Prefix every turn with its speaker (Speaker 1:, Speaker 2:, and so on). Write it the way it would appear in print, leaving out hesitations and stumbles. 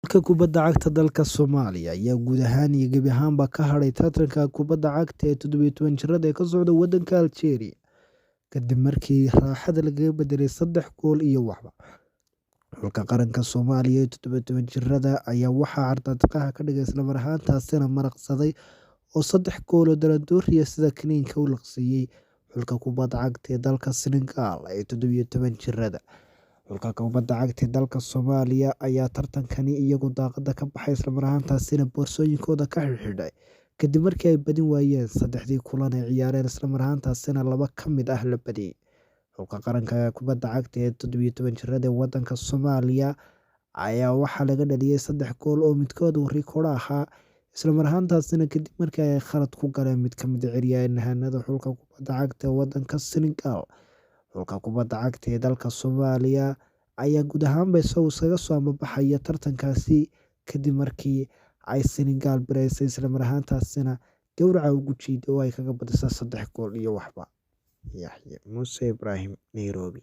Speaker 1: Xulka kubadda cagta dalka Soomaaliya ayaa guud ahaan iyo gebi ahaanba ka hadhay tartanka kubadda cagta ee 17 jirada ee ka socda waddanka Algeria kadib markii raaxada lagaga bedelay 3 gool iyo waxba. Xulka qaranka Soomaaliya ee 17 jirada ayaa waxaa carqaladaha ka dhigay isla mar ahaantaasina maraqsaday oo 3 gool oo darandooriya sida kiniinka u laqsiiyay xulka kubadda cagta ee dalka Senegal ee 17 jirada. Xulka kubadda cagta ee dalka Soomaaliya ayaa tartankani iyagu daaqada ka baxay isla mar ahaantaasina boorsooyinkooda ka xidhay kadib markii ay badin waayeen 3dii kulan ee ciyaareen isla mar ahaantaasina 2 ka mid ah la badiyay. Xulka qaranka kubadda cagta ee 17 jirada ee waddanka Soomaaliya ayaa waxaa laga dhaliyay 3 gool oo midkood uu rikoodh ahaa isla mar ahaantaasina kadib markii ay khalad ku galeen mid ka mid ah ciyaaryahanada xulka kubadda cagta ee waddanka Senegal. Xulka kubadda cagta ee dalka Soomaaliya ayaa guud ahaanba iskaga soo ambabaxaya tartankaasi kadib markii ay Senegal baraysay isla mar ahaantaasina gowraca ugu jiiday oo ay kaga badisay 3 gool iyo waxba. Yaxye Muuse Ibrahim, Nairobi.